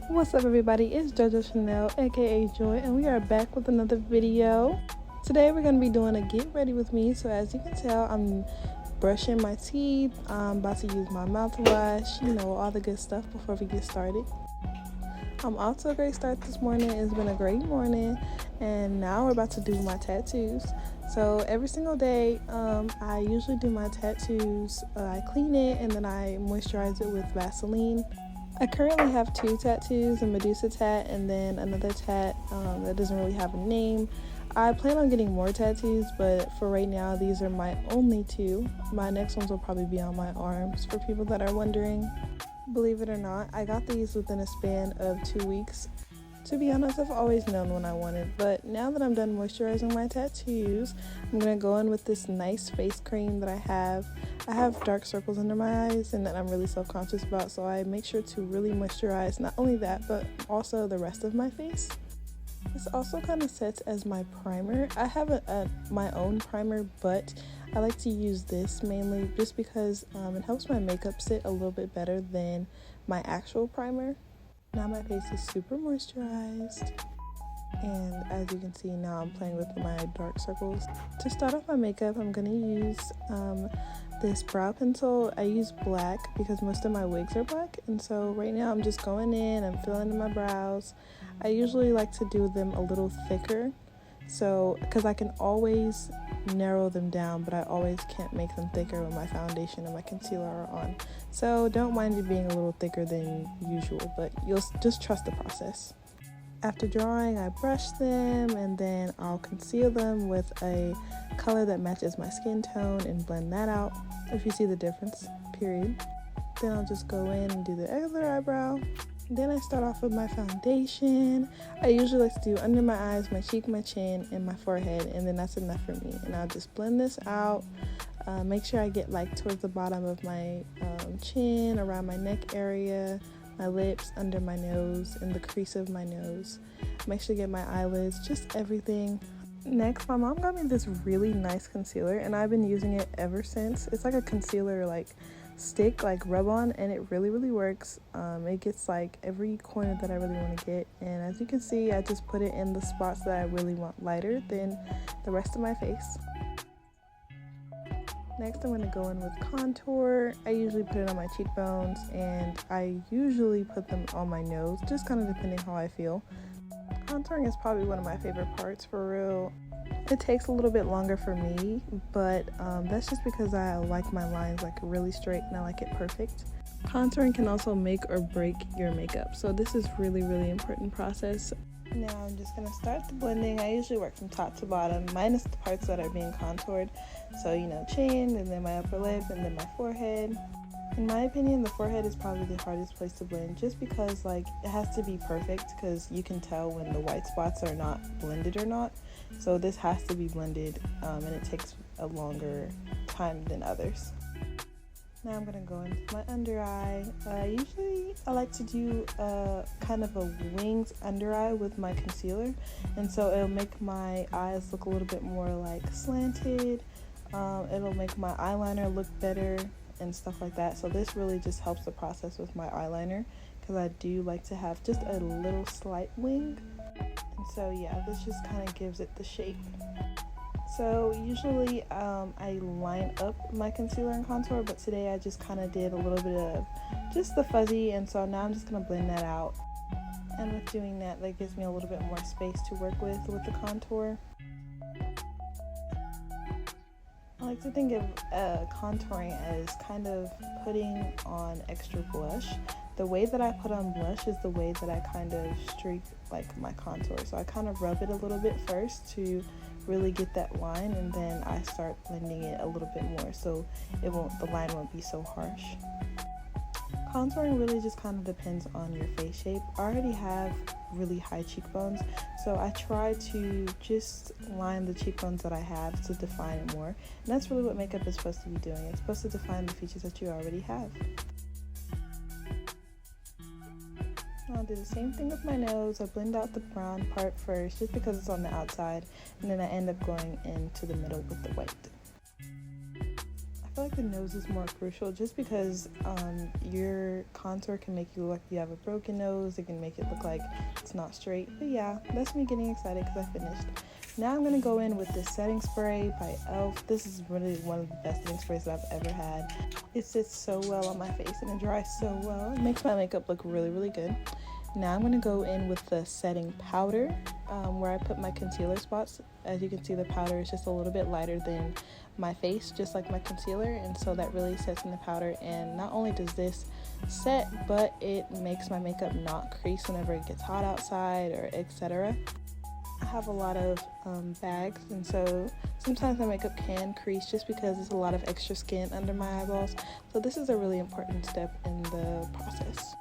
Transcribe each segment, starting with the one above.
What's up everybody, it's JoJo Chanel aka Joy, and we are back with another video. Today we're going to be doing a get ready with me. So as you can tell, I'm brushing my teeth, I'm about to use my mouthwash, all the good stuff before we get started. I'm off to a great start this morning. It's been a great morning, and now we're about to do my tattoos. So every single day, I usually do my tattoos. I clean it and then I moisturize it with Vaseline. I currently have 2 tattoos, a Medusa tat and then another tat that doesn't really have a name. I plan on getting more tattoos, but for right now, these are my only 2. My next ones will probably be on my arms for people that are wondering. Believe it or not, I got these within a span of 2 weeks. To be honest, I've always known what I wanted, but now that I'm done moisturizing my tattoos, I'm going to go in with this nice face cream that I have. I have dark circles under my eyes and that I'm really self-conscious about, so I make sure to really moisturize not only that, but also the rest of my face. This also kind of sets as my primer. I have my own primer, but I like to use this mainly just because it helps my makeup sit a little bit better than my actual primer. Now my face is super moisturized, and as you can see, now I'm playing with my dark circles. To start off my makeup, I'm going to use this brow pencil. I use black because most of my wigs are black, and so right now I'm just going in, I'm filling in my brows. I usually like to do them a little thicker, so because I can always narrow them down, but I always can't make them thicker when my foundation and my concealer are on. So don't mind it being a little thicker than usual, but you'll just trust the process. After drawing, I brush them and then I'll conceal them with a color that matches my skin tone and blend that out, if you see the difference, period. Then I'll just go in and do the other eyebrow. Then I start off with my foundation. I usually like to do under my eyes, my cheek, my chin, and my forehead, and then that's enough for me. And I'll just blend this out. Make sure I get like towards the bottom of my chin, around my neck area, my lips, under my nose, and the crease of my nose. Make sure to get my eyelids, just everything. Next, my mom got me this really nice concealer, and I've been using it ever since. It's like a concealer stick, rub on, and it really works. It gets like every corner that I really want to get, and as you can see, I just put it in the spots that I really want lighter than the rest of my face. Next, I'm going to go in with contour. I usually put it on my cheekbones, and I usually put them on my nose, just kind of depending how I feel. Contouring is probably one of my favorite parts, for real. It takes a little bit longer for me, but that's just because I like my lines really straight and I like it perfect. Contouring can also make or break your makeup, so this is really important process. Now I'm just going to start the blending. I usually work from top to bottom, minus the parts that are being contoured. So, chin, and then my upper lip, and then my forehead. In my opinion, the forehead is probably the hardest place to blend, just because it has to be perfect, because you can tell when the white spots are not blended or not. So this has to be blended, and it takes a longer time than others. Now I'm going to go into my under eye. Usually I like to do kind of a winged under eye with my concealer, and so it'll make my eyes look a little bit more slanted. It'll make my eyeliner look better and stuff like that. So this really just helps the process with my eyeliner, because I do like to have just a little slight wing. And so yeah, this just kind of gives it the shape. So usually I line up my concealer and contour, but today I just kind of did a little bit of just the fuzzy, and so now I'm just going to blend that out. And with doing that, that gives me a little bit more space to work with the contour. I like to think of contouring as kind of putting on extra blush. The way that I put on blush is the way that I kind of streak my contour. So I kind of rub it a little bit first to really get that line, and then I start blending it a little bit more so the line won't be so harsh. Contouring really just kind of depends on your face shape. I already have really high cheekbones, so I try to just line the cheekbones that I have to define it more, and that's really what makeup is supposed to be doing. It's supposed to define the features that you already have. I'll do the same thing with my nose. I blend out the brown part first just because it's on the outside, and then I end up going into the middle with the white. I feel like the nose is more crucial just because your contour can make you look like you have a broken nose. It can make it look like it's not straight. But yeah, that's me getting excited because I finished. Now I'm going to go in with this setting spray by e.l.f. This is really one of the best setting sprays that I've ever had. It sits so well on my face and it dries so well. It makes my makeup look really, really good. Now I'm going to go in with the setting powder where I put my concealer spots. As you can see, the powder is just a little bit lighter than my face, just like my concealer, and so that really sets in the powder. And not only does this set, but it makes my makeup not crease whenever it gets hot outside or etc. I have a lot of bags, and so sometimes my makeup can crease just because there's a lot of extra skin under my eyeballs. So this is a really important step in the process.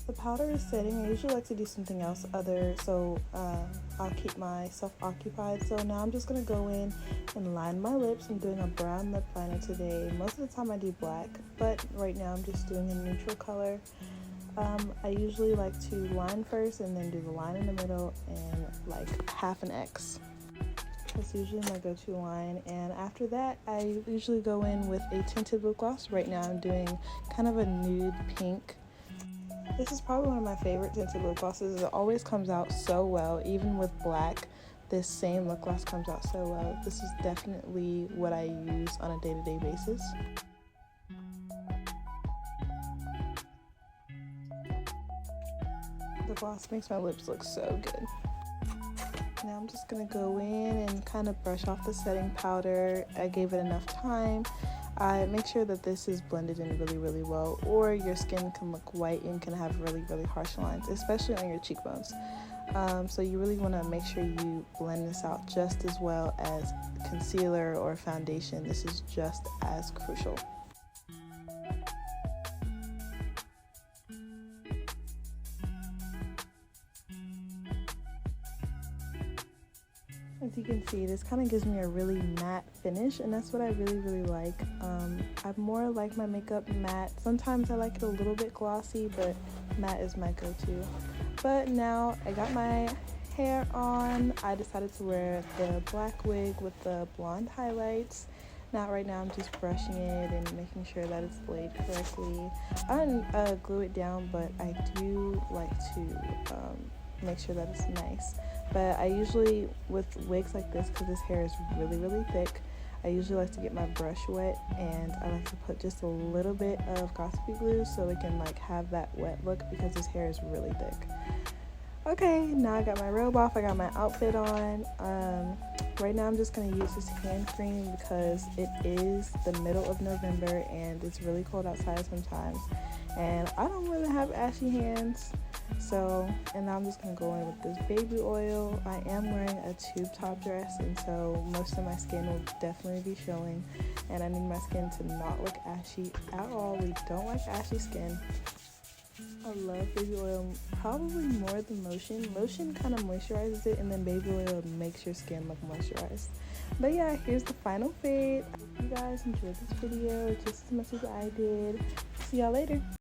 The powder is setting. I usually like to do something else so I'll keep myself occupied. So now I'm just going to go in and line my lips. I'm doing a brown lip liner today. Most of the time I do black, but right now I'm just doing a neutral color. I usually like to line first and then do the line in the middle and like half an X. That's usually my go-to line, and after that I usually go in with a tinted lip gloss. Right now I'm doing kind of a nude pink. This is probably one of my favorite tinted lip glosses. It always comes out so well. Even with black, this same lip gloss comes out so well. This is definitely what I use on a day-to-day basis. The gloss makes my lips look so good. Now I'm just going to go in and kind of brush off the setting powder. I gave it enough time. I make sure that this is blended in really, really well, or your skin can look white and can have really, really harsh lines, especially on your cheekbones. So you really want to make sure you blend this out just as well as concealer or foundation. This is just as crucial. As you can see, this kind of gives me a really matte finish, and that's what I really, really like. I more like my makeup matte. Sometimes I like it a little bit glossy, but matte is my go-to. But now I got my hair on. I decided to wear the black wig with the blonde highlights. Now right now I'm just brushing it and making sure that it's laid correctly. I don't glue it down, but I do like to make sure that it's nice. But I usually, with wigs like this, because this hair is really, really thick, I usually like to get my brush wet, and I like to put just a little bit of gossipy glue so it can like have that wet look, because this hair is really thick. Okay, now I got my robe off, I got my outfit on. Right now I'm just going to use this hand cream because it is the middle of November and it's really cold outside sometimes, and I don't really have ashy hands. And now I'm just going to go in with this baby oil. I am wearing a tube top dress, and so most of my skin will definitely be showing, and I need my skin to not look ashy at all. We don't like ashy skin. I love baby oil probably more than lotion. Lotion kind of moisturizes it, and then baby oil makes your skin look moisturized. But yeah, here's the final fade. I hope you guys enjoyed this video just as much as I did. See y'all later.